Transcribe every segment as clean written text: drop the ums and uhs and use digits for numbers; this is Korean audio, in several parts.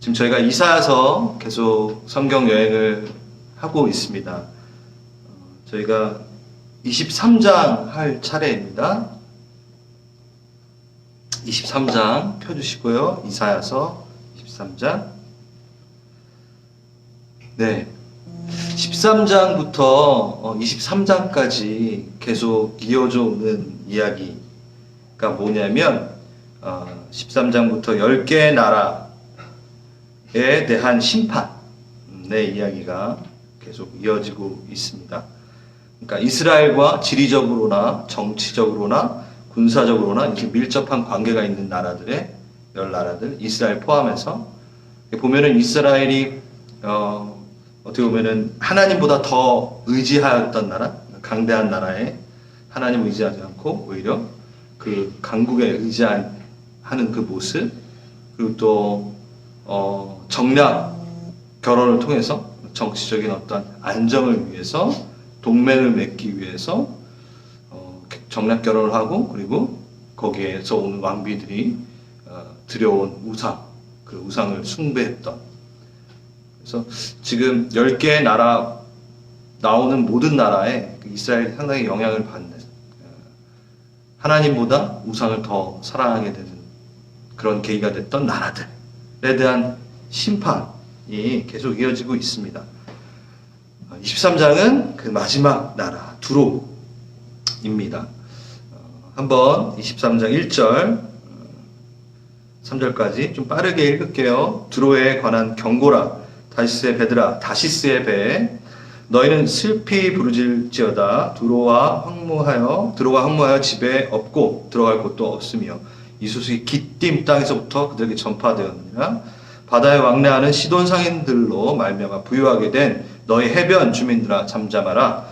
지금 저희가 이사야서 계속 성경 여행을 하고 있습니다. 저희가 23장 할 차례입니다. 23장 펴주시고요. 이사야서 23장. 네. 13장부터 23장까지 계속 이어져 오는 이야기가 뭐냐면 13장부터 10개의 나라에 대한 심판의 이야기가 계속 이어지고 있습니다. 그러니까 이스라엘과 지리적으로나 정치적으로나 군사적으로나 이렇게 밀접한 관계가 있는 나라들의 10나라들, 이스라엘 포함해서 보면은 이스라엘이 어떻게 보면은 하나님보다 더 의지하였던 나라, 강대한 나라에 하나님 의지하지 않고 오히려 그 강국에 의지하는 그 모습, 그리고 또 정략 결혼을 통해서 정치적인 어떤 안정을 위해서 동맹을 맺기 위해서 정략 결혼을 하고, 그리고 거기에서 오는 왕비들이 들여온 우상, 그 우상을 숭배했던. 그래서 지금 10개의 나라 나오는 모든 나라에 이스라엘이 상당히 영향을 받는, 하나님보다 우상을 더 사랑하게 되는 그런 계기가 됐던 나라들에 대한 심판이 계속 이어지고 있습니다. 23장은 그 마지막 나라 두로입니다. 한번 23장 1절 3절까지 좀 빠르게 읽을게요. 두로에 관한 경고라. 다시스의 배들아, 다시스의 배, 너희는 슬피 부르짖을지어다. 두로가 황무하여 집에 없고 들어갈 곳도 없으며 이 소식이 기띔 땅에서부터 그들에게 전파되었느니라. 바다에 왕래하는 시돈 상인들로 말미암아 부유하게 된 너희 해변 주민들아, 잠잠하라.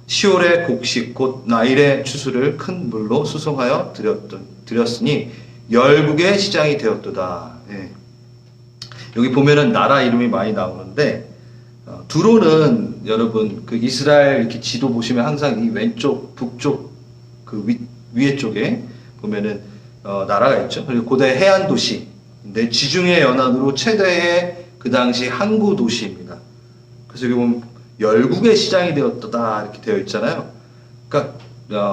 시올의 곡식 곧 나일의 추수를 큰 물로 수송하여 드렸으니 열국의 시장이 되었도다. 예. 여기 보면은 나라 이름이 많이 나오는데, 두로는 여러분 그 이스라엘 이렇게 지도 보시면 항상 이 왼쪽 북쪽 그 위에 쪽에 보면은 나라가 있죠. 그리고 고대 해안 도시인데 지중해 연안으로 최대의 그 당시 항구 도시입니다. 그래서 여기 보면 열국의 시장이 되었다 이렇게 되어 있잖아요. 그러니까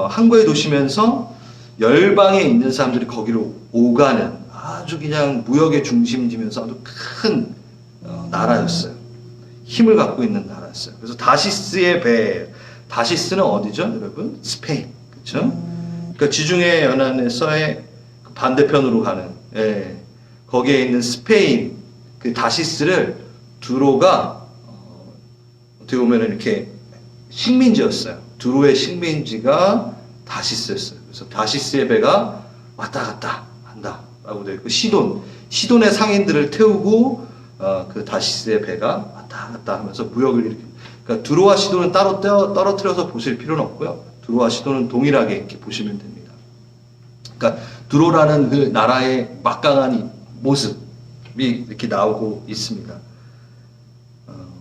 항구에 도시면서 열방에 있는 사람들이 거기로 오가는 아주 그냥 무역의 중심지면서 아주 큰 나라였어요. 힘을 갖고 있는 나라였어요. 그래서 다시스의 배, 다시스는 어디죠, 여러분? 스페인, 그렇죠? 그러니까 지중해 연안에서의 반대편으로 가는, 거기에 있는 스페인 그 다시스를 두로가 어떻게 보면 이렇게 식민지였어요. 두로의 식민지가 다시스였어요. 그래서 다시스의 배가 왔다 갔다 한다라고 되어 있고, 시돈의 상인들을 태우고 그 다시스의 배가 왔다 갔다 하면서 무역을 일으킵니다. 그러니까 두로와 시돈은 따로 떨어뜨려서 보실 필요는 없고요. 두로와 시돈은 동일하게 이렇게 보시면 됩니다. 그러니까 두로라는 그 나라의 막강한 모습이 이렇게 나오고 있습니다.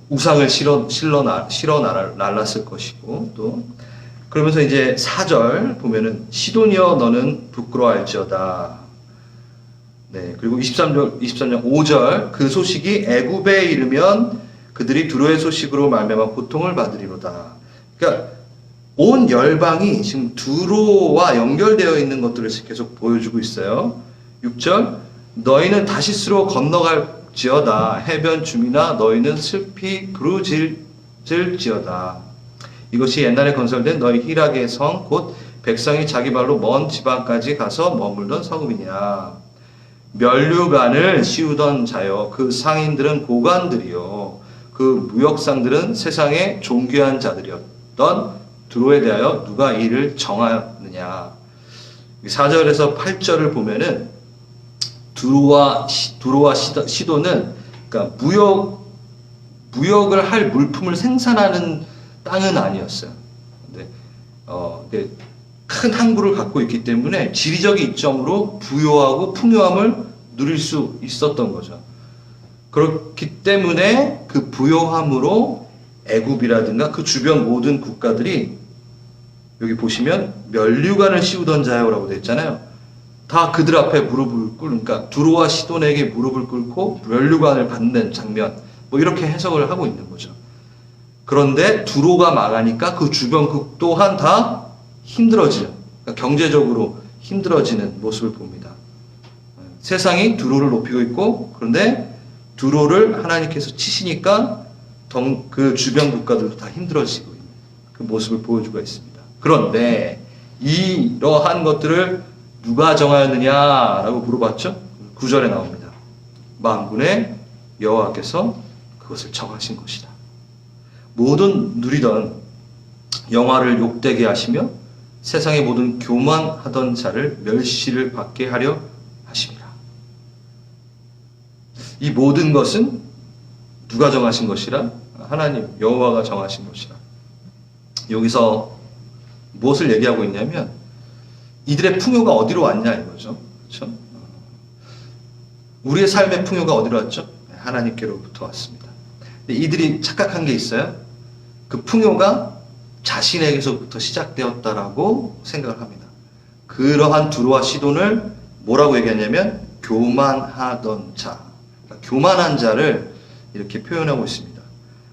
우상을 실어 날랐을 것이고, 또 그러면서 이제 4절 보면은 시돈이여 너는 부끄러워할지어다. 네, 그리고 23장 5절 그 소식이 애굽에 이르면 그들이 두로의 소식으로 말미암아 고통을 받으리로다. 그러니까 온 열방이 지금 두로와 연결되어 있는 것들을 계속 보여주고 있어요. 6절 너희는 다시스로 건너갈지어다. 해변 주민아 너희는 슬피 부르짖을지어다. 이것이 옛날에 건설된 너희 희락의 성 곧 백성이 자기 발로 먼 지방까지 가서 머물던 성읍이냐. 면류관을 씌우던 자여 그 상인들은 고관들이요 그 무역상들은 세상의 존귀한 자들이었던 두로에 대하여 누가 이를 정하였느냐. 4절에서 8절을 보면은 두로와 시돈은 그러니까 무역을 할 물품을 생산하는 땅은 아니었어요. 근데 큰 항구를 갖고 있기 때문에 지리적인 이점으로 부요하고 풍요함을 누릴 수 있었던 거죠. 그렇기 때문에 그 부요함으로 애굽이라든가 그 주변 모든 국가들이 여기 보시면 면류관을 씌우던 자요라고 되어 있잖아요. 다 그들 앞에 무릎을 그러니까 두로와 시돈에게 무릎을 꿇고 면류관을 받는 장면, 뭐 이렇게 해석을 하고 있는 거죠. 그런데 두로가 망하니까 그 주변국 또한 다 힘들어지는, 그러니까 경제적으로 힘들어지는 모습을 봅니다. 세상이 두로를 높이고 있고, 그런데 두로를 하나님께서 치시니까 그 주변 국가들도 다 힘들어지고 있는 그 모습을 보여주고 있습니다. 그런데 이러한 것들을 누가 정하였느냐라고 물어봤죠? 9절에 나옵니다. 만군의 여호와께서 그것을 정하신 것이다. 모든 누리던 영화를 욕되게 하시며 세상의 모든 교만하던 자를 멸시를 받게 하려 하십니다. 이 모든 것은 누가 정하신 것이라? 하나님 여호와가 정하신 것이라. 여기서 무엇을 얘기하고 있냐면 이들의 풍요가 어디로 왔냐 이거죠. 그렇죠? 우리의 삶의 풍요가 어디로 왔죠? 하나님께로부터 왔습니다. 근데 이들이 착각한 게 있어요. 그 풍요가 자신에게서부터 시작되었다라고 생각을 합니다. 그러한 두로와 시돈을 뭐라고 얘기하냐면 교만하던 자, 그러니까 교만한 자를 이렇게 표현하고 있습니다.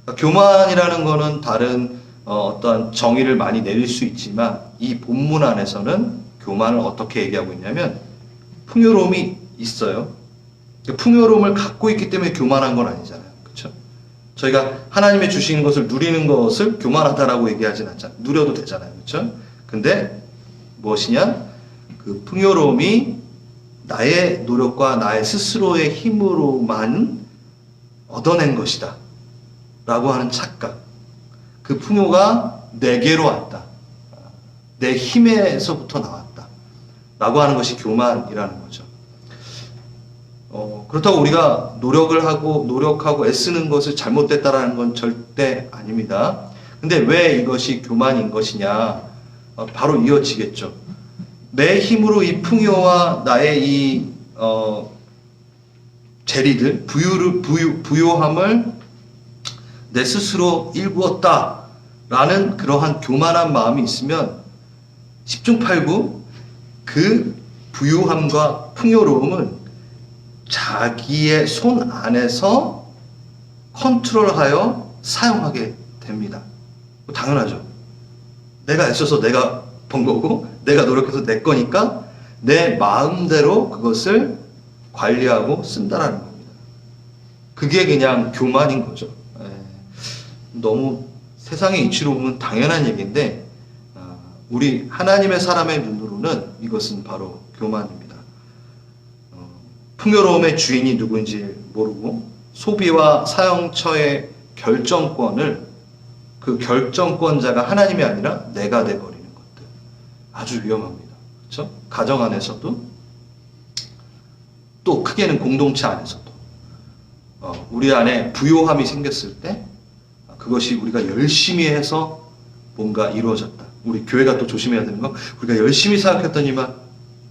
그러니까 교만이라는 거는 다른 어떠한 정의를 많이 내릴 수 있지만 이 본문 안에서는 교만을 어떻게 얘기하고 있냐면 풍요로움이 있어요. 풍요로움을 갖고 있기 때문에 교만한 건 아니잖아요. 그렇죠? 저희가 하나님의 주시는 것을 누리는 것을 교만하다라고 얘기하진 않잖아요. 누려도 되잖아요. 그렇죠? 근데 무엇이냐? 그 풍요로움이 나의 노력과 나의 스스로의 힘으로만 얻어낸 것이다 라고 하는 착각. 그 풍요가 내게로 왔다. 내 힘에서부터 나왔다 라고 하는 것이 교만이라는 거죠. 그렇다고 우리가 노력하고 애쓰는 것을 잘못됐다라는 건 절대 아닙니다. 근데 왜 이것이 교만인 것이냐? 바로 이어지겠죠. 내 힘으로 이 풍요와 나의 이 재리들, 부요함을 내 스스로 일구었다라는 그러한 교만한 마음이 있으면 10중 8구 그 부유함과 풍요로움은 자기의 손 안에서 컨트롤하여 사용하게 됩니다. 당연하죠. 내가 애써서 내가 번 거고 내가 노력해서 내 거니까 내 마음대로 그것을 관리하고 쓴다라는 겁니다. 그게 그냥 교만인 거죠. 너무 세상의 이치로 보면 당연한 얘기인데 우리 하나님의 사람의 눈으로는 이것은 바로 교만입니다. 풍요로움의 주인이 누구인지 모르고 소비와 사용처의 결정권을 그 결정권자가 하나님이 아니라 내가 돼버리는 것들 아주 위험합니다. 그렇죠? 가정 안에서도 또 크게는 공동체 안에서도 우리 안에 부요함이 생겼을 때 그것이 우리가 열심히 해서 뭔가 이루어졌다. 우리 교회가 또 조심해야 되는 건 우리가 열심히 생각했더니만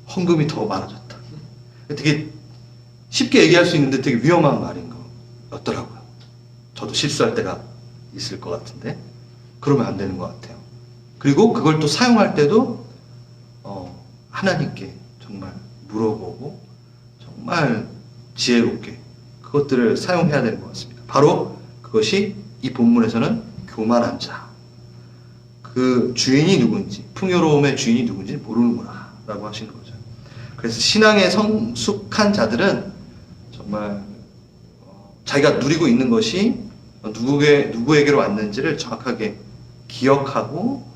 헌금이 더 많아졌다. 되게 쉽게 얘기할 수 있는데 되게 위험한 말인 거였더라고요. 저도 실수할 때가 있을 것 같은데 그러면 안 되는 것 같아요. 그리고 그걸 또 사용할 때도 하나님께 정말 물어보고 정말 지혜롭게 그것들을 사용해야 되는 것 같습니다. 바로 그것이 이 본문에서는 교만한 자, 그 주인이 누군지, 풍요로움의 주인이 누군지 모르는구나 라고 하시는 거죠. 그래서 신앙에 성숙한 자들은 정말 자기가 누리고 있는 것이 누구에게로 왔는지를 정확하게 기억하고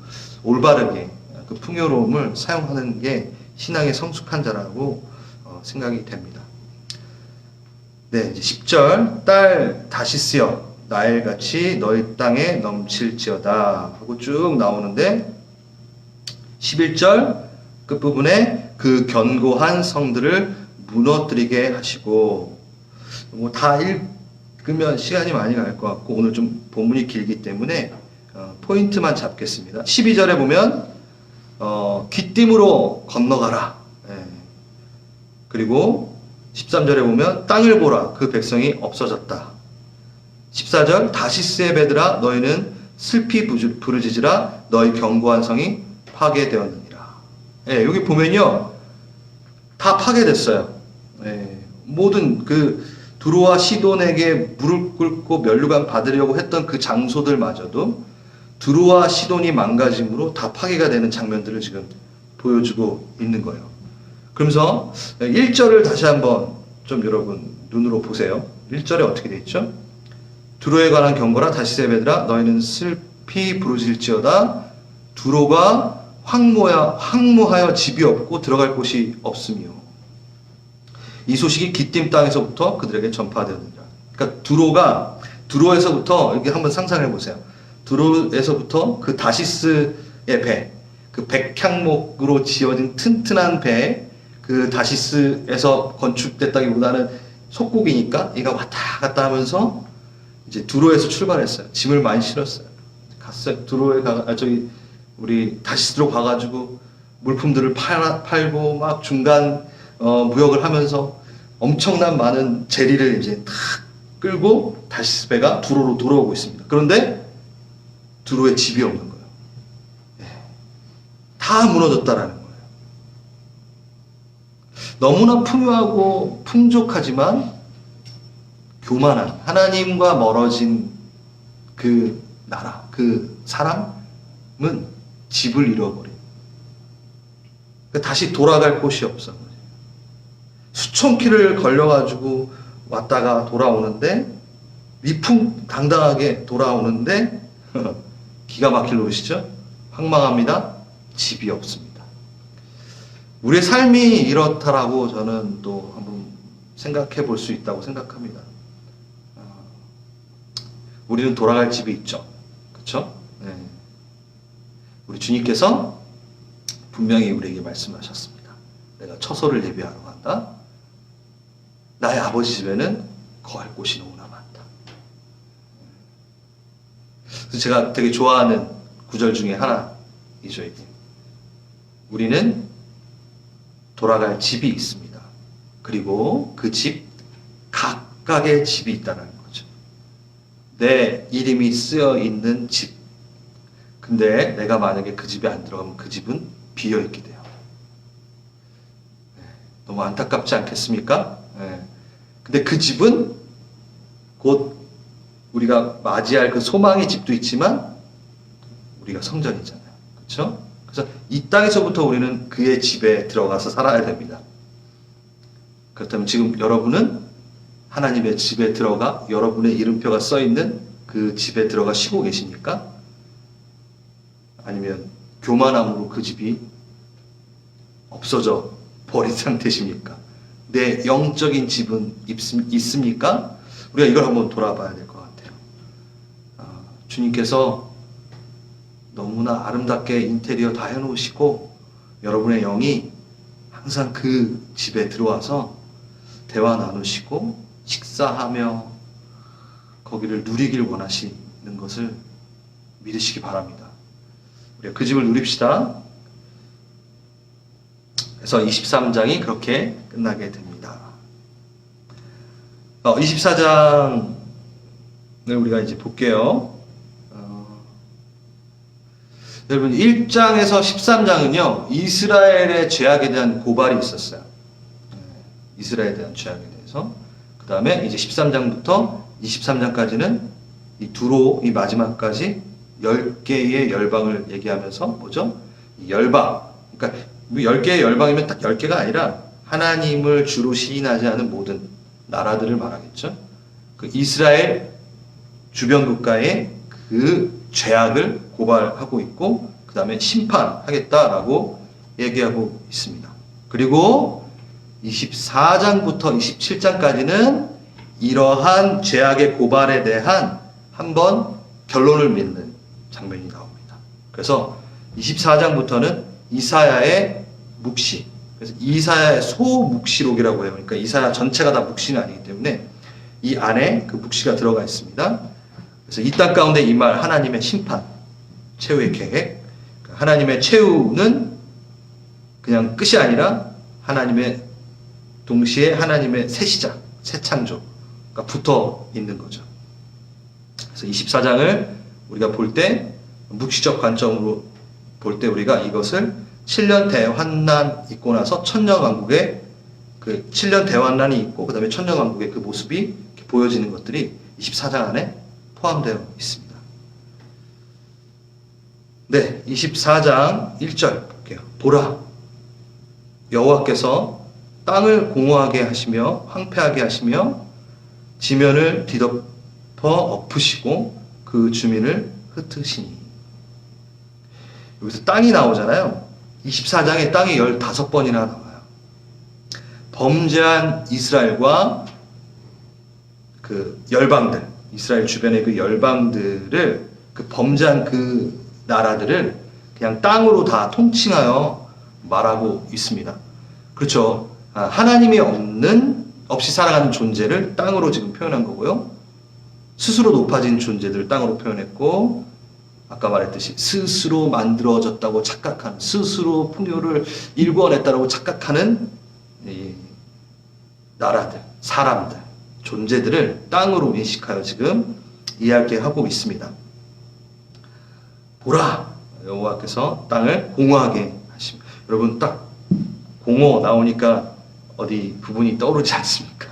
올바르게 그 풍요로움을 사용하는 게 신앙에 성숙한 자라고 생각이 됩니다. 네, 이제 10절 딸 다시스여 나일같이 너희 땅에 넘칠지어다 하고 쭉 나오는데 11절 끝부분에 그 견고한 성들을 무너뜨리게 하시고 뭐 다 읽으면 시간이 많이 갈 것 같고 오늘 좀 본문이 길기 때문에 포인트만 잡겠습니다. 12절에 보면 귀띔으로 건너가라. 그리고 13절에 보면 땅을 보라 그 백성이 없어졌다. 14절 다시스의 배들아 너희는 슬피 부르짖으라 너희 견고한 성이 파괴되었느니라. 여기 보면요 다 파괴됐어요. 예, 모든 그 두로와 시돈에게 무릎 꿇고 면류관 받으려고 했던 그 장소들마저도 두로와 시돈이 망가짐으로 다 파괴가 되는 장면들을 지금 보여주고 있는 거예요. 그러면서 1절을 다시 한번 좀 여러분 눈으로 보세요. 1절에 어떻게 돼 있죠? 두로에 관한 경고라 다시스의 배들아 너희는 슬피 부르짖을지어다 두로가 황무하여 집이 없고 들어갈 곳이 없으며 이 소식이 기띔 땅에서부터 그들에게 전파되느니라. 그러니까 두로에서부터 이렇게 한번 상상해 보세요. 두로에서부터 그 다시스의 배, 그 백향목으로 지어진 튼튼한 배, 그 다시스에서 건축됐다기보다는 속국이니까 얘가 왔다 갔다 하면서 이제 두로에서 출발했어요. 짐을 많이 실었어요. 갔어요. 우리 다시스로 가가지고 물품들을 팔고 막 중간 무역을 하면서 엄청난 많은 재리를 이제 탁 끌고 다시스 배가 두로로 돌아오고 있습니다. 그런데 두로에 집이 없는 거예요. 다 무너졌다라는 거예요. 너무나 풍요하고 풍족하지만 교만한 하나님과 멀어진 그 나라, 그 사람은 집을 잃어버린. 다시 돌아갈 곳이 없어. 수천 킬을 걸려가지고 왔다가 돌아오는데 위풍당당하게 돌아오는데 기가 막힐 노릇이죠. 황망합니다. 집이 없습니다. 우리의 삶이 이렇다라고 저는 또 한번 생각해 볼 수 있다고 생각합니다. 우리는 돌아갈 집이 있죠. 그렇죠? 네. 우리 주님께서 분명히 우리에게 말씀하셨습니다. 내가 처소를 예비하러 간다. 나의 아버지 집에는 거할 곳이 너무나 많다. 그래서 제가 되게 좋아하는 구절 중에 하나이죠. 이게. 우리는 돌아갈 집이 있습니다. 그리고 그 집 각각의 집이 있다는 거죠. 내 이름이 쓰여 있는 집. 근데 내가 만약에 그 집에 안 들어가면 그 집은 비어 있게 돼요. 너무 안타깝지 않겠습니까? 근데 그 집은 곧 우리가 맞이할 그 소망의 집도 있지만 우리가 성전이잖아요. 그렇죠? 그래서 이 땅에서부터 우리는 그의 집에 들어가서 살아야 됩니다. 그렇다면 지금 여러분은 하나님의 집에 들어가 여러분의 이름표가 써 있는 그 집에 들어가 쉬고 계십니까? 아니면 교만함으로 그 집이 없어져 버린 상태십니까? 내 영적인 집은 있습니까? 우리가 이걸 한번 돌아봐야 될 것 같아요. 주님께서 너무나 아름답게 인테리어 다 해놓으시고 여러분의 영이 항상 그 집에 들어와서 대화 나누시고 식사하며 거기를 누리길 원하시는 것을 믿으시기 바랍니다. 우리가 그 집을 누립시다. 그래서 23장이 그렇게 끝나게 됩니다. 24장을 우리가 이제 볼게요. 여러분 1장에서 13장은요. 이스라엘의 죄악에 대한 고발이 있었어요. 이스라엘에 대한 죄악에 대해서. 그 다음에 이제 13장부터 23장까지는 이 두로 이 마지막까지 10개의 열방을 얘기하면서 뭐죠? 이 열방. 그러니까 10개의 열방이면 딱 10개가 아니라 하나님을 주로 시인하지 않은 모든 나라들을 말하겠죠. 그 이스라엘 주변 국가의 그 죄악을 고발하고 있고 그 다음에 심판하겠다라고 얘기하고 있습니다. 그리고 24장부터 27장까지는 이러한 죄악의 고발에 대한 한번 결론을 맺는 장면이 나옵니다. 그래서 24장부터는 이사야의 묵시, 그래서 이사야의 소묵시록이라고 해요. 그러니까 이사야 전체가 다 묵시는 아니기 때문에 이 안에 그 묵시가 들어가 있습니다. 그래서 이 땅 가운데 임할 하나님의 심판, 최후의 계획, 하나님의 최후는 그냥 끝이 아니라 하나님의 동시에 하나님의 새 시작, 새 창조가 붙어 있는 거죠. 그래서 24장을 우리가 볼 때 묵시적 관점으로 볼 때 우리가 이것을 7년 대환난 있고 나서 천년왕국의 그 7년 대환란이 있고 그 다음에 천년왕국의 그 모습이 이렇게 보여지는 것들이 24장 안에 포함되어 있습니다. 네, 24장 1절 볼게요. 보라, 여호와께서 땅을 공허하게 하시며 황폐하게 하시며 지면을 뒤덮어 엎으시고 그 주민을 흩으시니. 여기서 땅이 나오잖아요. 24장에 땅이 15번이나 나와요. 범죄한 이스라엘과 그 열방들, 이스라엘 주변의 그 열방들을, 그 범죄한 그 나라들을 그냥 땅으로 다 통칭하여 말하고 있습니다. 그렇죠. 하나님이 없이 살아가는 존재를 땅으로 지금 표현한 거고요. 스스로 높아진 존재들을 땅으로 표현했고, 아까 말했듯이 스스로 만들어졌다고 착각하는, 스스로 풍요를 일궈냈다고 착각하는 이 나라들, 사람들, 존재들을 땅으로 인식하여 지금 이야기하고 있습니다. 보라, 여호와께서 땅을 공허하게 하십니다. 여러분, 딱 공허 나오니까 어디 부분이 떠오르지 않습니까?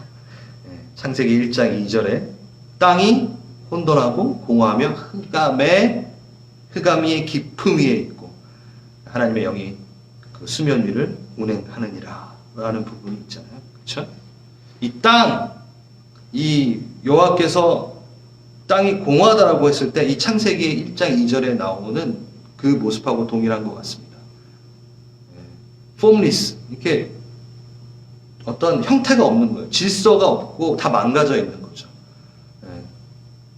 창세기 1장 2절에 땅이 혼돈하고 공허하며 흑암이 깊음 위에 있고 하나님의 영이 그 수면 위를 운행하느니라 라는 부분이 있잖아요. 그렇죠? 이 땅, 이 여호와께서 땅이 공허하다라고 했을 때 이 창세기 1장 2절에 나오는 그 모습하고 동일한 것 같습니다. formless, 이렇게 어떤 형태가 없는 거예요. 질서가 없고 다 망가져 있는 거죠.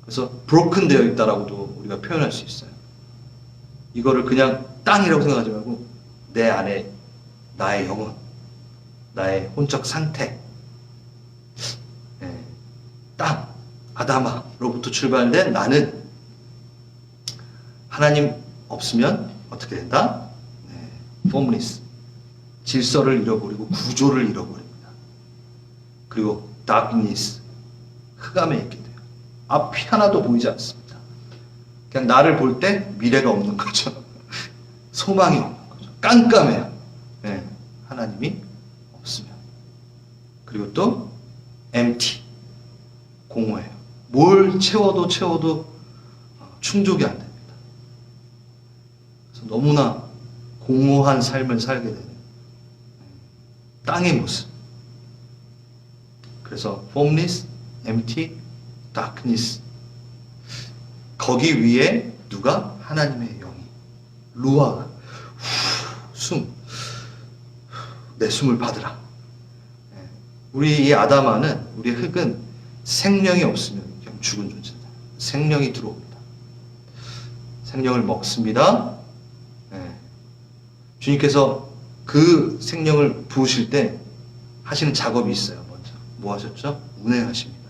그래서 broken 되어 있다라고도 우리가 표현할 수 있어요. 이거를 그냥 땅이라고 생각하지 말고 내 안에 나의 영혼, 나의 혼적 상태, 땅, 아다마로부터 출발된 나는 하나님 없으면 어떻게 된다? formless, 질서를 잃어버리고 구조를 잃어버립니다. 그리고 darkness, 흑암에 있게 돼요. 앞이 하나도 보이지 않습니다. 그냥 나를 볼 때 미래가 없는 거죠. 소망이 없는 거죠. 깜깜해요. 하나님이 없으면. 그리고 또 empty, 공허해요. 뭘 채워도 충족이 안 됩니다. 그래서 너무나 공허한 삶을 살게 되는 땅의 모습. 그래서 formless, empty, darkness. 거기 위에 누가? 하나님의 영이. 루아, 내 숨을 받으라. 우리 이 아담아는, 우리 흙은 생명이 없으면 그냥 죽은 존재다. 생명이 들어옵니다. 생명을 먹습니다. 주님께서 그 생명을 부으실 때 하시는 작업이 있어요. 먼저 뭐 하셨죠? 운행하십니다.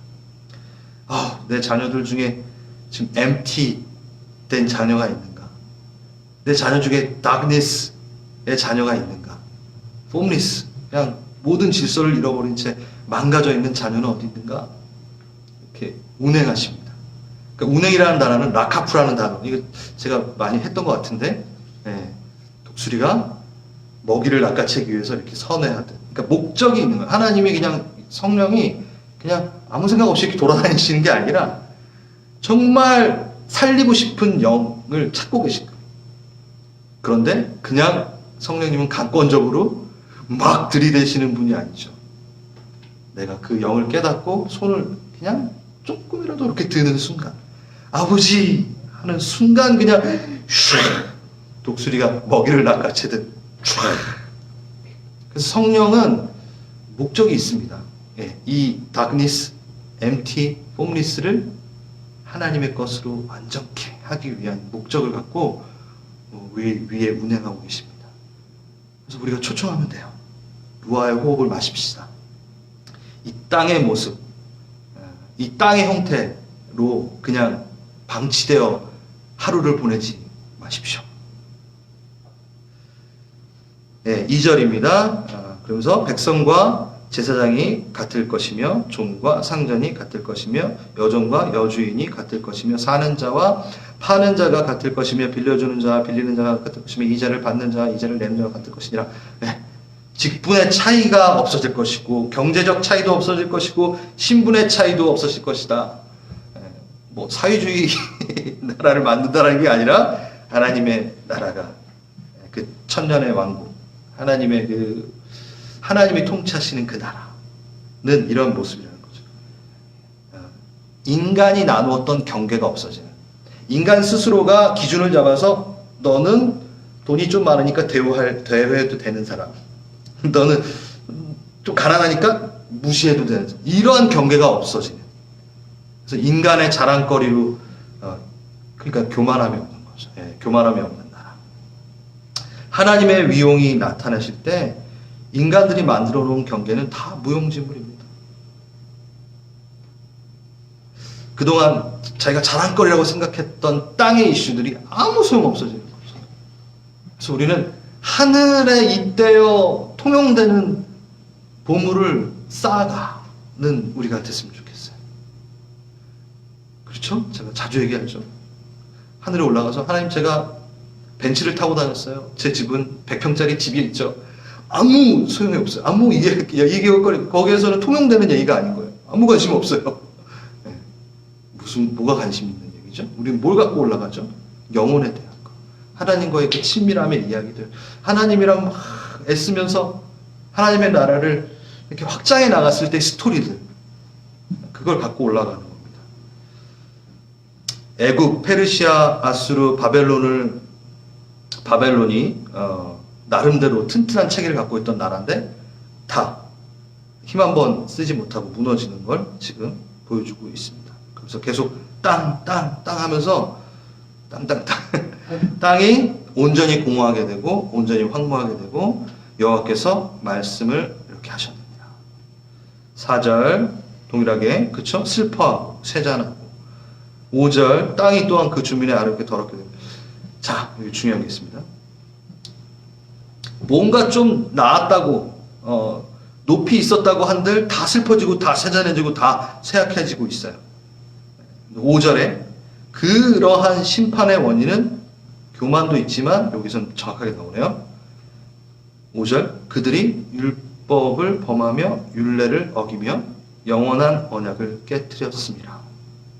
내 자녀들 중에 지금 empty 된 자녀가 있는가? 내 자녀 중에 darkness의 자녀가 있는가? formless, 그냥 모든 질서를 잃어버린 채 망가져 있는 자녀는 어디 있는가? 이렇게 운행하십니다. 그러니까 운행이라는 단어는 라카프라는 단어, 이거 제가 많이 했던 것 같은데, 독수리가 먹이를 낚아채기 위해서 이렇게 선회하듯, 그러니까 목적이 있는 거예요. 하나님이 그냥, 성령이 그냥 아무 생각 없이 이렇게 돌아다니시는 게 아니라 정말 살리고 싶은 영을 찾고 계신 거예요. 그런데 그냥 성령님은 강권적으로 막 들이대시는 분이 아니죠. 내가 그 영을 깨닫고 손을 그냥 조금이라도 이렇게 드는 순간, 아버지 하는 순간 그냥 독수리가 먹이를 낚아채듯. 그래서 성령은 목적이 있습니다. 이 darkness, empty, formless를 하나님의 것으로 완전케 하기 위한 목적을 갖고 위에 운행하고 계십니다. 그래서 우리가 초청하면 돼요. 루아의 호흡을 마십시다. 이 땅의 모습, 이 땅의 형태로 그냥 방치되어 하루를 보내지 마십시오. 2절입니다. 그러면서 백성과 제사장이 같을 것이며 종과 상전이 같을 것이며 여종과 여주인이 같을 것이며 사는 자와 파는 자가 같을 것이며 빌려주는 자와 빌리는 자가 같을 것이며 이자를 받는 자와 이자를 내는 자가 같을 것이니라. 직분의 차이가 없어질 것이고 경제적 차이도 없어질 것이고 신분의 차이도 없어질 것이다. 뭐 사회주의 나라를 만든다는 게 아니라 하나님의 나라가 그 천년의 왕국, 하나님이 통치하시는 그 나라는 이런 모습이라는 거죠. 인간이 나누었던 경계가 없어지는, 인간 스스로가 기준을 잡아서 너는 돈이 좀 많으니까 대우해도 되는 사람, 너는 좀 가난하니까 무시해도 되는 사람, 이러한 경계가 없어지는, 그래서 인간의 자랑거리로 그러니까 교만함이 없는 거죠. 교만함이 없는 나라. 하나님의 위용이 나타나실 때 인간들이 만들어 놓은 경계는 다 무용지물입니다. 그동안 자기가 자랑거리라고 생각했던 땅의 이슈들이 아무 소용 없어지는 거죠. 그래서 우리는 하늘에 잇대어 통용되는 보물을 쌓아가는 우리가 됐으면 좋겠어요. 그렇죠? 제가 자주 얘기하죠. 하늘에 올라가서 하나님, 제가 벤츠를 타고 다녔어요. 제 집은 100평짜리 집이 있죠. 아무 소용이 없어요. 아무 얘기거리, 거기에서는 통용되는 얘기가 아닌 거예요. 아무 관심 없어요. 네. 뭐가 관심 있는 얘기죠? 우리는 뭘 갖고 올라가죠? 영혼에 대한 거. 하나님과의 그 친밀함의 이야기들. 하나님이랑 막 애쓰면서 하나님의 나라를 이렇게 확장해 나갔을 때 스토리들. 그걸 갖고 올라가는 겁니다. 애굽, 페르시아, 아수르, 바벨론이 나름대로 튼튼한 체계를 갖고 있던 나라인데 다 힘 한번 쓰지 못하고 무너지는 걸 지금 보여주고 있습니다. 그래서 계속 땅 하면서 땅이 온전히 공허하게 되고 온전히 황무하게 되고 여호와께서 말씀을 이렇게 하셨습니다. 4절 동일하게, 그쵸? 슬퍼하고 세잔하고. 5절 땅이 또한 그 주민의 아름답게 더럽게 됩니다. 자, 여기 중요한 게 있습니다. 뭔가 좀 나았다고 높이 있었다고 한들 다 슬퍼지고 다 세잔해지고 다 쇠약해지고 있어요. 5절에 그러한 심판의 원인은 교만도 있지만 여기서는 정확하게 나오네요. 5절 그들이 율법을 범하며 율례를 어기며 영원한 언약을 깨뜨렸습니다.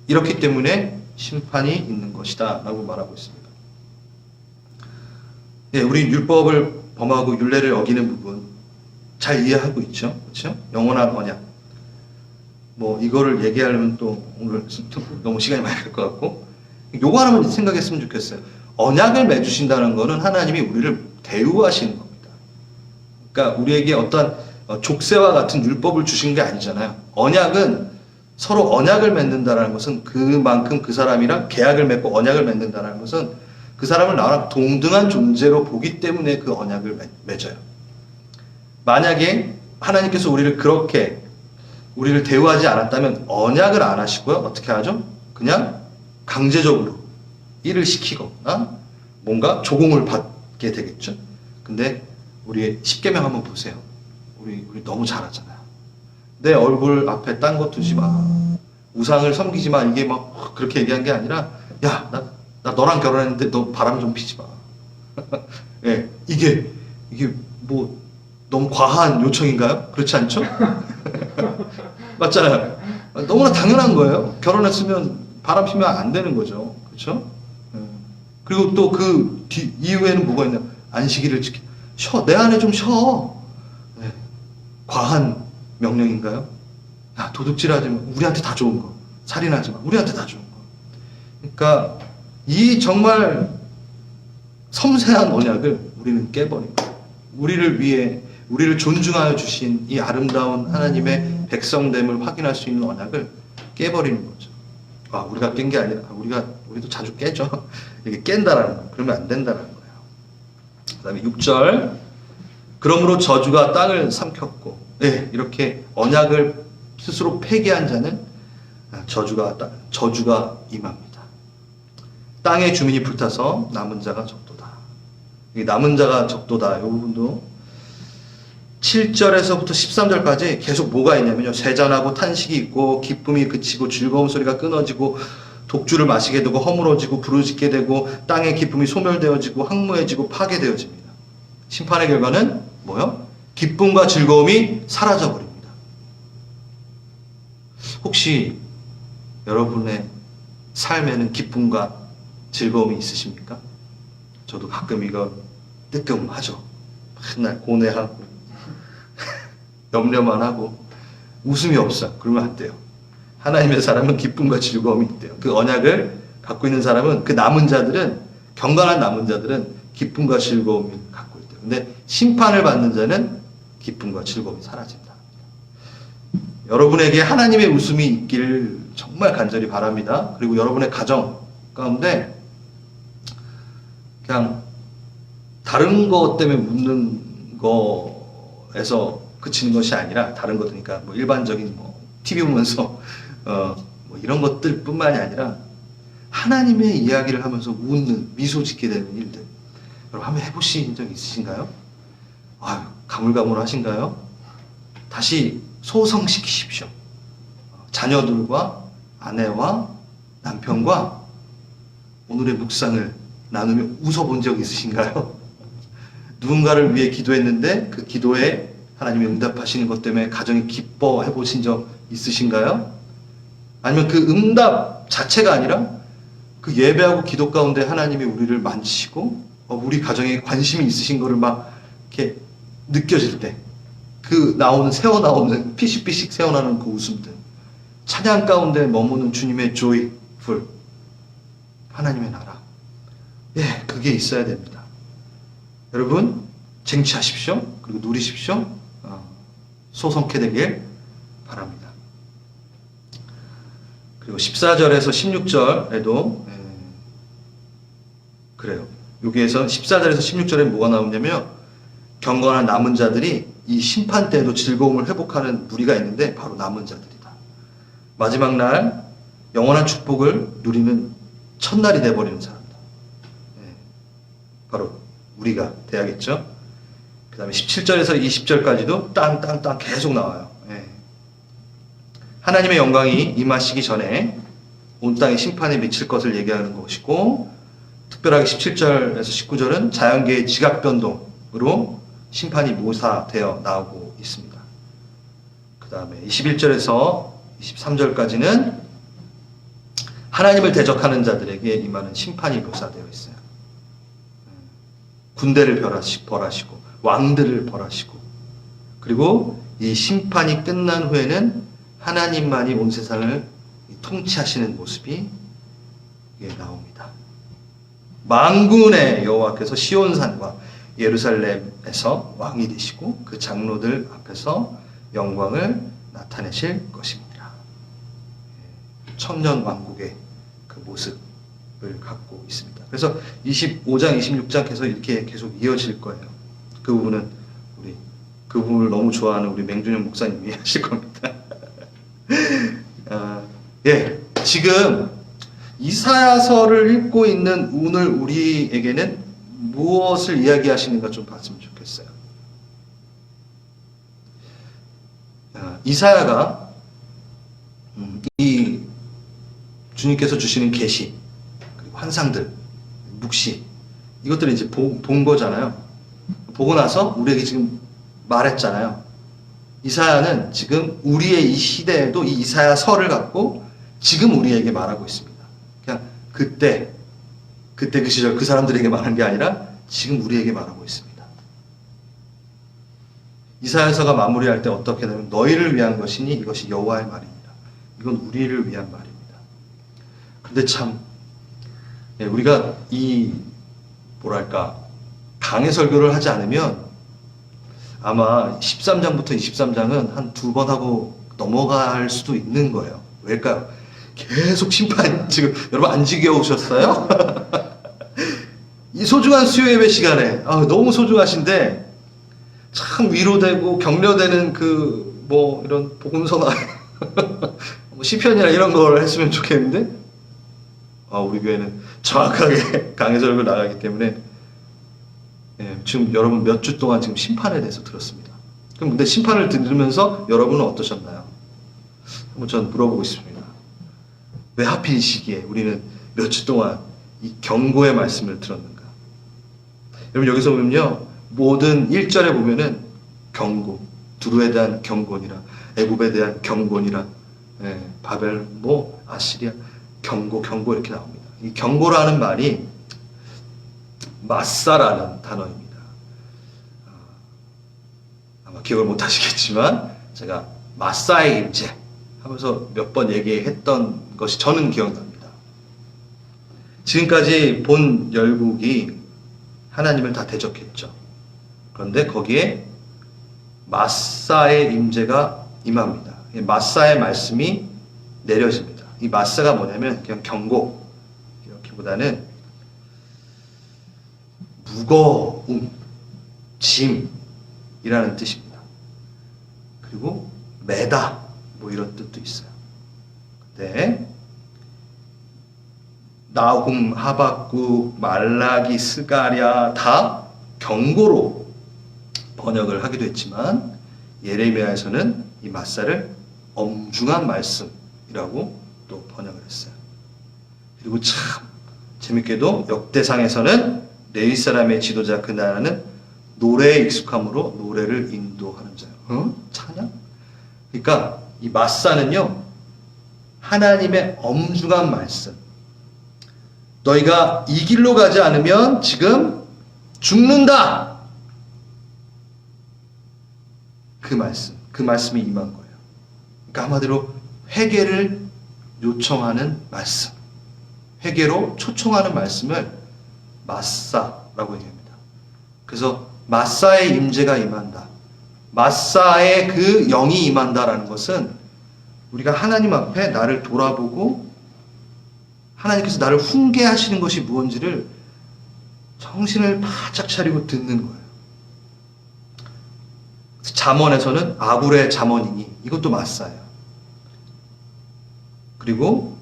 이렇기 때문에 심판이 있는 것이다 라고 말하고 있습니다. 네, 우리 율법을 범하고 율례를 어기는 부분 잘 이해하고 있죠? 그렇죠? 영원한 언약. 뭐 이거를 얘기하려면 또 오늘 너무 시간이 많이 갈 것 같고, 요거 하나만 생각했으면 좋겠어요. 언약을 맺으신다는 거는 하나님이 우리를 대우하시는 겁니다. 그러니까 우리에게 어떤 족쇄와 같은 율법을 주신 게 아니잖아요. 언약은 서로 언약을 맺는다는 것은 그만큼 그 사람이랑 계약을 맺고 언약을 맺는다는 것은 그 사람을 나랑 동등한 존재로 보기 때문에 그 언약을 맺어요. 만약에 하나님께서 우리를 대우하지 않았다면 언약을 안 하시고요. 어떻게 하죠? 그냥 강제적으로 일을 시키거나 뭔가 조공을 받게 되겠죠. 근데 우리의 십계명 한번 보세요. 우리 너무 잘하잖아요. 내 얼굴 앞에 딴 거 두지 마. 우상을 섬기지 마. 이게 막 그렇게 얘기한 게 아니라, 야, 나 너랑 결혼했는데 너 바람 좀 피지 마. 예, 이게 뭐 너무 과한 요청인가요? 그렇지 않죠? 맞잖아요. 너무나 당연한 거예요. 결혼했으면 바람 피면 안 되는 거죠. 그렇죠? 그리고 또 그 이후에는 뭐가 있냐? 안식일을 쉬어. 내 안에 좀 쉬어. 네. 과한 명령인가요? 야, 도둑질하지 마. 우리한테 다 좋은 거. 살인하지 마. 우리한테 다 좋은 거. 그러니까 이 정말 섬세한 언약을 우리는 깨버린 거예요. 우리를 존중하여 주신 이 아름다운 하나님의 백성됨을 확인할 수 있는 언약을 깨버리는 거죠. 우리가 깬 게 아니라, 우리도 자주 깨죠. 이게 깬다라는 거. 그러면 안 된다는 거예요. 그 다음에 6절. 그러므로 저주가 땅을 삼켰고, 네, 이렇게 언약을 스스로 폐기한 자는 저주가 임합니다. 땅의 주민이 불타서 남은 자가 적도다. 이 남은 자가 적도다. 이 부분도 7절에서부터 13절까지 계속 뭐가 있냐면요. 세잔하고 탄식이 있고 기쁨이 그치고 즐거운 소리가 끊어지고 독주를 마시게 되고 허물어지고 부르짖게 되고 땅의 기쁨이 소멸되어지고 황무해지고 파괴되어집니다. 심판의 결과는 뭐요? 기쁨과 즐거움이 사라져 버립니다. 혹시 여러분의 삶에는 기쁨과 즐거움이 있으십니까? 저도 가끔 이거 뜨끔하죠. 맨날 고뇌하고 염려만 하고 웃음이 없어. 그러면 안 돼요. 하나님의 사람은 기쁨과 즐거움이 있대요. 그 언약을 갖고 있는 사람은, 그 남은 자들은, 경건한 남은 자들은 기쁨과 즐거움을 갖고 있대요. 근데 심판을 받는 자는 기쁨과 즐거움이 사라진다. 여러분에게 하나님의 웃음이 있기를 정말 간절히 바랍니다. 그리고 여러분의 가정 가운데 그냥 다른 것 때문에 웃는 거에서 그치는 것이 아니라, 다른 것, 그러니까 뭐 일반적인 TV 보면서 뭐 이런 것들 뿐만이 아니라 하나님의 이야기를 하면서 웃는, 미소 짓게 되는 일들, 여러분 한번 해보신 적 있으신가요? 아유, 가물가물하신가요? 다시 소성시키십시오. 자녀들과 아내와 남편과 오늘의 묵상을 나누며 웃어본 적 있으신가요? 누군가를 위해 기도했는데 그 기도에 하나님이 응답하시는 것 때문에 가정이 기뻐해 보신 적 있으신가요? 아니면 그 응답 자체가 아니라 그 예배하고 기도 가운데 하나님이 우리를 만지시고 우리 가정에 관심이 있으신 거를 막 이렇게 느껴질 때, 그 새어나오는 피식피식 새어나오는 그 웃음들, 찬양 가운데 머무는 주님의 joyful, 하나님의 나라, 그게 있어야 됩니다. 여러분 쟁취하십시오. 그리고 누리십시오. 소성케 되길 바랍니다. 그리고 14절에서 16절에도 그래요. 여기에서 14절에서 16절에 뭐가 나오냐면, 경건한 남은 자들이 이 심판 때에도 즐거움을 회복하는 무리가 있는데 바로 남은 자들이다. 마지막 날 영원한 축복을 누리는 첫날이 돼버리는 사람들, 바로 우리가 돼야겠죠. 그 다음에 17절에서 20절까지도 땅 계속 나와요. 하나님의 영광이 임하시기 전에 온 땅에 심판에 미칠 것을 얘기하는 것이고, 특별하게 17절에서 19절은 자연계의 지각 변동으로 심판이 묘사되어 나오고 있습니다. 그 다음에 21절에서 23절까지는 하나님을 대적하는 자들에게 임하는 심판이 묘사되어 있어요. 군대를 벌하시고 왕들을 벌하시고, 그리고 이 심판이 끝난 후에는 하나님만이 온 세상을 통치하시는 모습이 나옵니다. 만군의 여호와께서 시온산과 예루살렘에서 왕이 되시고 그 장로들 앞에서 영광을 나타내실 것입니다. 천년 왕국의 그 모습을 갖고 있습니다. 그래서 25장, 26장 계속 이렇게 계속 이어질 거예요. 그 부분은 그 부분을 너무 좋아하는 우리 맹준영 목사님이 하실 겁니다. 지금 이사야서를 읽고 있는 오늘 우리에게는 무엇을 이야기하시는가 좀 봤으면 좋겠어요. 이사야가 이 주님께서 주시는 계시, 그리고 환상들, 묵시, 이것들을 이제 본 거잖아요. 보고 나서 우리에게 지금 말했잖아요. 이사야는 지금 우리의 이 시대에도 이 이사야서를 갖고 지금 우리에게 말하고 있습니다. 그냥 그때 그 시절 그 사람들에게 말한 게 아니라 지금 우리에게 말하고 있습니다. 이사야서가 마무리할 때 어떻게 되면 너희를 위한 것이니 이것이 여호와의 말입니다. 이건 우리를 위한 말입니다. 근데 참 우리가 이 강해 설교를 하지 않으면 아마 13장부터 23장은 한 2번 하고 넘어갈 수도 있는 거예요. 왜일까요? 계속 심판, 지금 여러분 안 지겨우셨어요? 이 소중한 수요 예배 시간에 너무 소중하신데 참 위로되고 격려되는 이런 복음서나 시편이나 이런 걸 했으면 좋겠는데 우리 교회는 정확하게 강해 설교 나가기 때문에 지금 여러분 몇 주 동안 지금 심판에 대해서 들었습니다. 그럼 근데 심판을 들으면서 여러분은 어떠셨나요? 한번 전 물어보고 싶습니다. 왜 하필 이 시기에 우리는 몇 주 동안 이 경고의 말씀을 들었는가? 여러분 여기서 보면요, 모든 1절에 보면은 경고, 두루에 대한 경고니라, 애굽에 대한 경고니라, 바벨, 아시리아, 경고 이렇게 나옵니다. 이 경고라는 말이 마사라는 단어입니다. 아마 기억을 못 하시겠지만 제가 마사의 임재 하면서 몇 번 얘기했던 것이 저는 기억납니다. 지금까지 본 열국이 하나님을 다 대적했죠. 그런데 거기에 마사의 임재가 임합니다. 마사의 말씀이 내려집니다. 이 마사가 뭐냐면 그냥 경고 이렇게보다는 무거움, 짐이라는 뜻입니다. 그리고 매다 이런 뜻도 있어요. 근데 나훔, 하박국, 말라기, 스가랴 다 경고로 번역을 하기도 했지만 예레미야에서는 이 마사를 엄중한 말씀이라고 또 번역을 했어요. 그리고 참 재밌게도 역대상에서는 레위 사람의 지도자 그 나라는 노래에 익숙함으로 노래를 인도하는 자요. 찬양? 그러니까 이 마사는요, 하나님의 엄중한 말씀. 너희가 이 길로 가지 않으면 지금 죽는다. 그 말씀이 임한 거예요. 그러니까 한마디로 회개를 요청하는 말씀, 회개로 초청하는 말씀을 마사라고 얘기합니다. 그래서 마사의 임재가 임한다. 마사의 그 영이 임한다라는 것은 우리가 하나님 앞에 나를 돌아보고 하나님께서 나를 훈계하시는 것이 무엇인지를 정신을 바짝 차리고 듣는 거예요. 잠언에서는 아굴의 잠언이니 이것도 마사예요. 그리고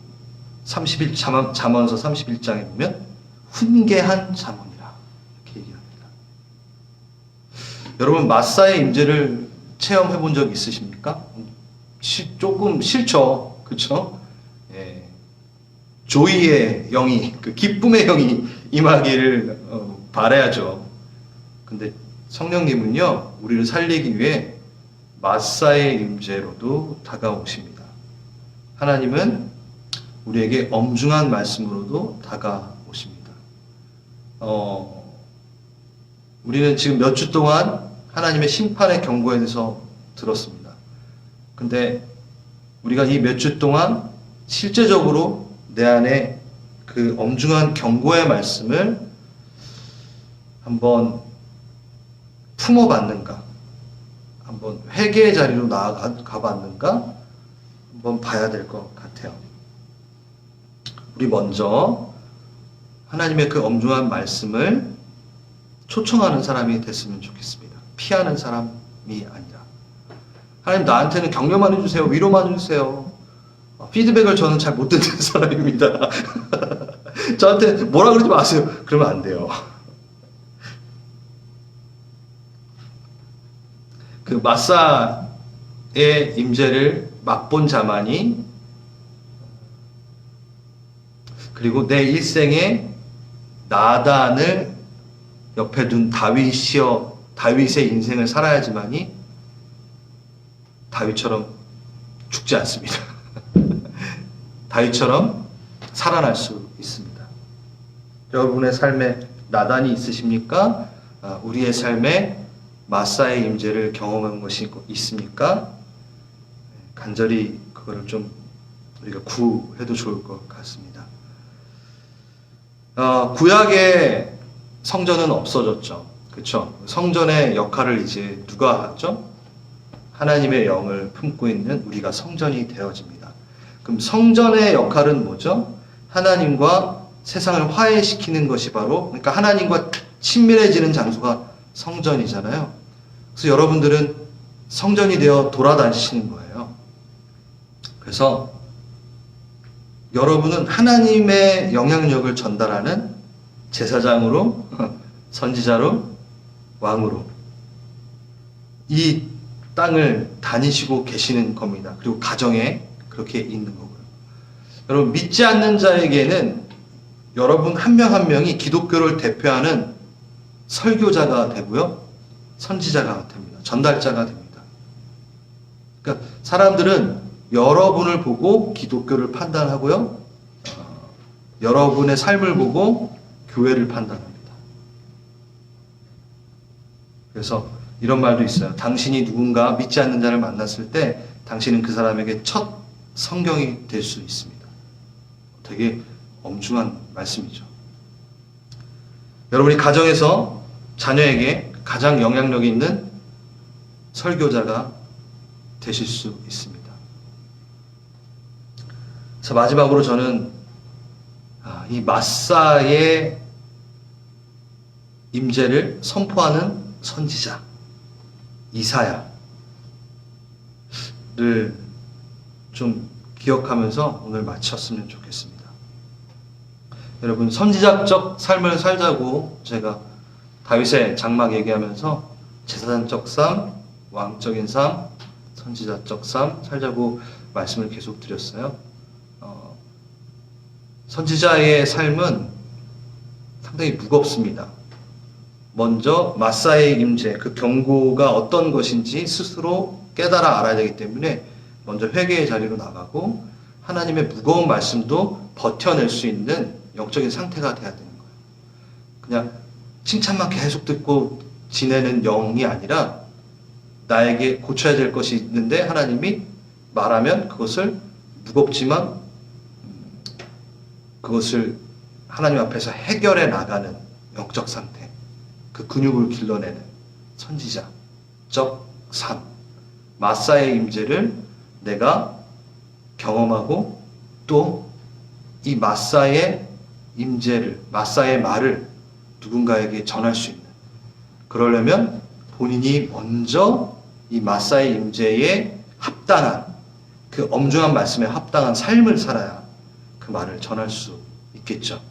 잠언서 31장에 보면 훈계한 잠언이라 이렇게 얘기합니다. 여러분 마사의 임재를 체험해 본 적 있으십니까? 조금 싫죠, 그렇죠? 조이의 영이, 그 기쁨의 영이 임하기를 바라야죠. 근데 성령님은요, 우리를 살리기 위해 마사의 임재로도 다가오십니다. 하나님은 우리에게 엄중한 말씀으로도 다가오십니다. 우리는 지금 몇 주 동안 하나님의 심판의 경고에 대해서 들었습니다. 근데 우리가 이 몇 주 동안 실제적으로 내 안에 그 엄중한 경고의 말씀을 한번 품어봤는가? 한번 회개의 자리로 나아가 봤는가? 한번 봐야 될 것 같아요. 우리 먼저 하나님의 그 엄중한 말씀을 초청하는 사람이 됐으면 좋겠습니다. 피하는 사람이 아니라. 하나님 나한테는 격려만 해주세요. 위로만 해주세요. 피드백을 저는 잘 못 듣는 사람입니다. 저한테 뭐라 그러지 마세요. 그러면 안 돼요. 그 마사의 임재를 맛본 자만이, 그리고 내 일생에 나단을 옆에 둔 다윗의 인생을 살아야지만이 다윗처럼 죽지 않습니다. 다윗처럼 살아날 수 있습니다. 여러분의 삶에 나단이 있으십니까? 우리의 삶에 마사의 임재를 경험한 것이 있습니까? 간절히 그거를 좀 우리가 구해도 좋을 것 같습니다. 구약의 성전은 없어졌죠. 그렇죠? 성전의 역할을 이제 누가 하죠? 하나님의 영을 품고 있는 우리가 성전이 되어집니다. 그럼 성전의 역할은 뭐죠? 하나님과 세상을 화해시키는 것이 바로, 그러니까 하나님과 친밀해지는 장소가 성전이잖아요. 그래서 여러분들은 성전이 되어 돌아다니시는 거예요. 그래서 여러분은 하나님의 영향력을 전달하는 제사장으로, 선지자로, 왕으로 이 땅을 다니시고 계시는 겁니다. 그리고 가정에 그렇게 있는 거고요. 여러분, 믿지 않는 자에게는 여러분 한 명 한 명이 기독교를 대표하는 설교자가 되고요. 선지자가 됩니다. 전달자가 됩니다. 그러니까 사람들은 여러분을 보고 기독교를 판단하고요. 여러분의 삶을 보고 교회를 판단합니다. 그래서 이런 말도 있어요. 당신이 누군가 믿지 않는 자를 만났을 때 당신은 그 사람에게 첫 성경이 될 수 있습니다. 되게 엄중한 말씀이죠. 여러분이 가정에서 자녀에게 가장 영향력이 있는 설교자가 되실 수 있습니다. 자, 마지막으로 저는 이 마사의 임재를 선포하는 선지자 이사야를 좀 기억하면서 오늘 마쳤으면 좋겠습니다. 여러분, 선지자적 삶을 살자고 제가 다윗의 장막 얘기하면서 제사장적 삶, 왕적인 삶, 선지자적 삶 살자고 말씀을 계속 드렸어요. 선지자의 삶은 상당히 무겁습니다. 먼저 마사의 임재, 그 경고가 어떤 것인지 스스로 깨달아 알아야 되기 때문에 먼저 회개의 자리로 나가고 하나님의 무거운 말씀도 버텨낼 수 있는 영적인 상태가 돼야 되는 거예요. 그냥 칭찬만 계속 듣고 지내는 영이 아니라 나에게 고쳐야 될 것이 있는데 하나님이 말하면 그것을 무겁지만 그것을 하나님 앞에서 해결해 나가는 영적 상태, 그 근육을 길러내는 선지자적 삶, 마사의 임재를 내가 경험하고 또 이 마사의 임재를, 마사의 말을 누군가에게 전할 수 있는, 그러려면 본인이 먼저 이 마사의 임재에 합당한, 그 엄중한 말씀에 합당한 삶을 살아야 그 말을 전할 수 있겠죠.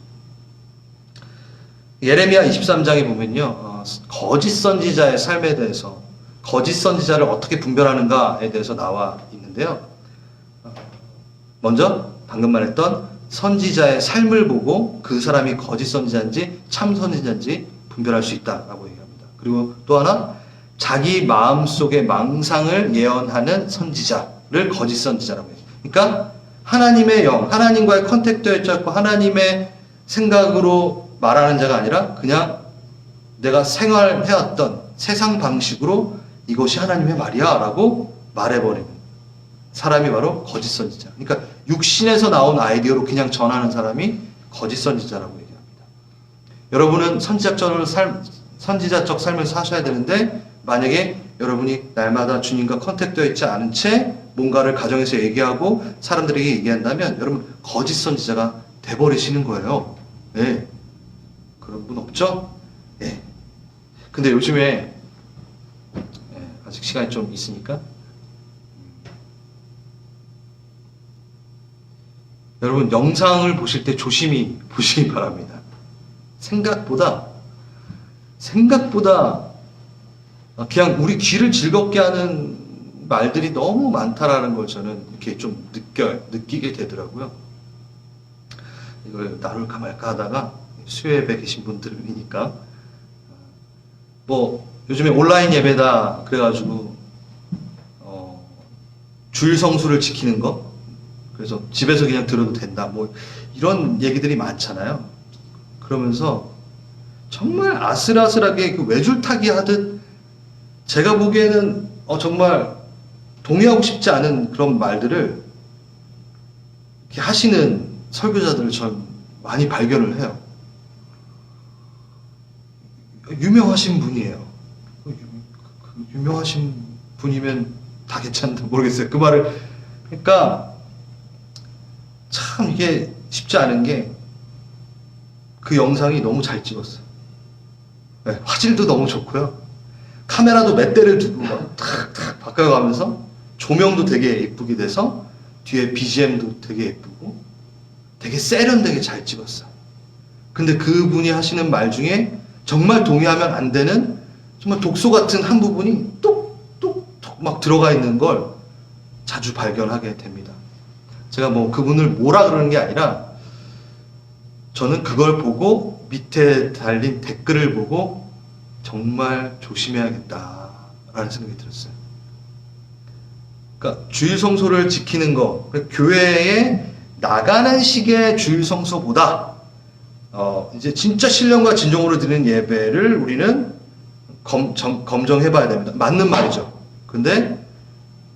예레미야 23장에 보면요, 거짓 선지자의 삶에 대해서, 거짓 선지자를 어떻게 분별하는가에 대해서 나와 있는데요. 먼저 방금 말했던 선지자의 삶을 보고 그 사람이 거짓 선지자인지 참 선지자인지 분별할 수 있다라고 얘기합니다. 그리고 또 하나, 자기 마음속의 망상을 예언하는 선지자를 거짓 선지자라고 해요. 그러니까 하나님의 영, 하나님과의 컨택트에 있고 하나님의 생각으로 말하는 자가 아니라 그냥 내가 생활해왔던 세상 방식으로 이것이 하나님의 말이야 라고 말해버리는 사람이 바로 거짓 선지자. 그러니까 육신에서 나온 아이디어로 그냥 전하는 사람이 거짓 선지자라고 얘기합니다. 여러분은 선지자적 삶을 사셔야 되는데 만약에 여러분이 날마다 주님과 컨택되어 있지 않은 채 뭔가를 가정에서 얘기하고 사람들에게 얘기한다면 여러분 거짓 선지자가 돼버리시는 거예요. 네. 그런 분 없죠? 네. 근데 요즘에 아직 시간이 좀 있으니까 여러분 영상을 보실 때 조심히 보시기 바랍니다. 생각보다 그냥 우리 귀를 즐겁게 하는 말들이 너무 많다라는 걸 저는 이렇게 좀 느끼게 되더라고요. 이걸 나눌까 말까 하다가 수요예배 계신 분들이니까 뭐 요즘에 온라인 예배다 그래가지고 주일 성수를 지키는 거, 그래서 집에서 그냥 들어도 된다 뭐 이런 얘기들이 많잖아요. 그러면서 정말 아슬아슬하게 그 외줄타기 하듯 제가 보기에는 정말 동의하고 싶지 않은 그런 말들을 이렇게 하시는 설교자들을 전 많이 발견을 해요. 유명하신 분이에요. 유명하신 분이면 다 괜찮은데 모르겠어요. 그 말을. 그러니까 참 이게 쉽지 않은 게 그 영상이 너무 잘 찍었어요. 네, 화질도 너무 좋고요. 카메라도 몇 대를 두고 막 탁탁 바꿔가면서 조명도 되게 예쁘게 돼서 뒤에 BGM도 되게 예쁘고 되게 세련되게 잘 찍었어요. 근데 그분이 하시는 말 중에 정말 동의하면 안 되는 정말 독소 같은 한 부분이 똑똑똑 막 들어가 있는 걸 자주 발견하게 됩니다. 제가 뭐 그분을 뭐라 그러는 게 아니라 저는 그걸 보고 밑에 달린 댓글을 보고 정말 조심해야겠다라는 생각이 들었어요. 그러니까 주일 성소를 지키는 거, 교회에 나가는 식의 주일 성소보다 이제 진짜 신령과 진정으로 드리는 예배를 우리는 검정해봐야 됩니다. 맞는 말이죠. 근데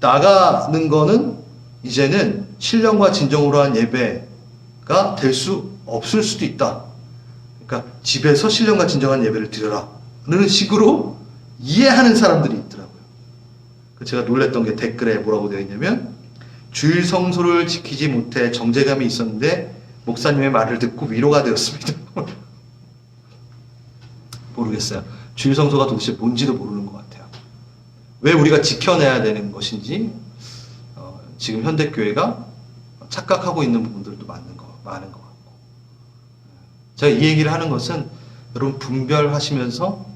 나가는 거는 이제는 신령과 진정으로 한 예배가 될 수 없을 수도 있다. 그러니까 집에서 신령과 진정한 예배를 드려라 라는 식으로 이해하는 사람들이 있더라고요. 제가 놀랬던 게 댓글에 뭐라고 되어 있냐면, 주일 성소를 지키지 못해 정죄감이 있었는데 목사님의 말을 듣고 위로가 되었습니다. 모르겠어요. 주일 성소가 도대체 뭔지도 모르는 것 같아요. 왜 우리가 지켜내야 되는 것인지 지금 현대교회가 착각하고 있는 부분들도 많은 것 같고, 제가 이 얘기를 하는 것은 여러분 분별하시면서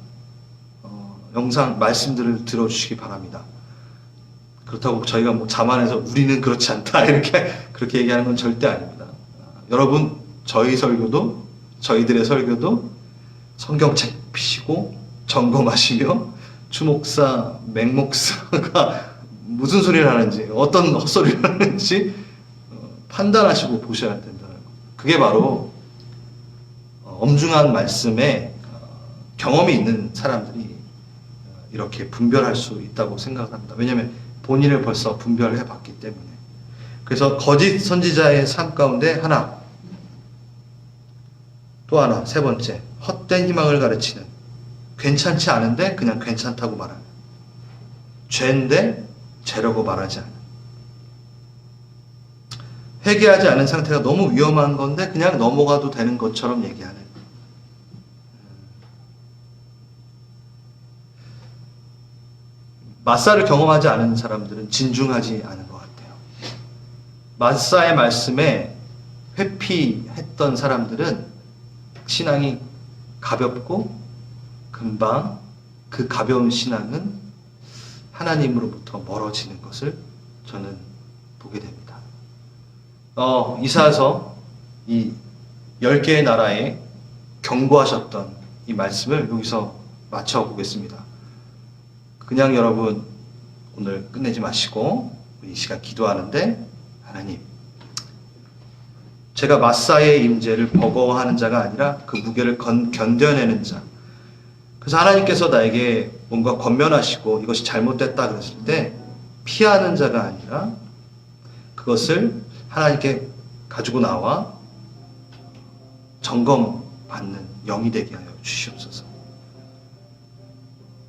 영상 말씀들을 들어주시기 바랍니다. 그렇다고 저희가 뭐 자만해서 우리는 그렇지 않다 그렇게 얘기하는 건 절대 아닙니다. 여러분 저희 설교도, 저희들의 설교도 성경책 피시고 점검하시며 추목사, 맹목사가 무슨 소리를 하는지, 어떤 헛소리를 하는지 판단하시고 보셔야 된다는 거. 그게 바로 엄중한 말씀에 경험이 있는 사람들이 이렇게 분별할 수 있다고 생각합니다. 왜냐하면 본인을 벌써 분별해 봤기 때문에. 그래서 거짓 선지자의 삶 가운데 하나, 또 하나, 세 번째, 헛된 희망을 가르치는, 괜찮지 않은데 그냥 괜찮다고 말하는, 죄인데 죄라고 말하지 않는, 회개하지 않은 상태가 너무 위험한 건데 그냥 넘어가도 되는 것처럼 얘기하는, 마사를 경험하지 않은 사람들은 진중하지 않은 것 같아요. 마사의 말씀에 회피했던 사람들은 신앙이 가볍고 금방 그 가벼운 신앙은 하나님으로부터 멀어지는 것을 저는 보게 됩니다. 이사야서 이 10개의 나라에 경고하셨던 이 말씀을 여기서 마쳐보겠습니다. 그냥 여러분 오늘 끝내지 마시고 우리 이 시간 기도하는데, 하나님, 제가 마사의 임재를 버거워하는 자가 아니라 그 무게를 견뎌내는 자. 그래서 하나님께서 나에게 뭔가 권면하시고 이것이 잘못됐다 그랬을 때 피하는 자가 아니라 그것을 하나님께 가지고 나와 점검받는 영이 되게 하여 주시옵소서.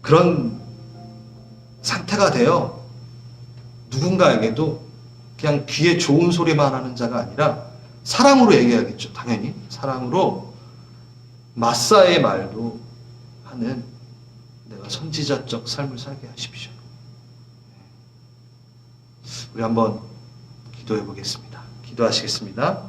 그런 상태가 되어 누군가에게도 그냥 귀에 좋은 소리만 하는 자가 아니라 사랑으로 얘기해야겠죠. 당연히 사랑으로 마사의 말도 하는 내가 선지자적 삶을 살게 하십시오. 우리 한번 기도해 보겠습니다. 기도하시겠습니다.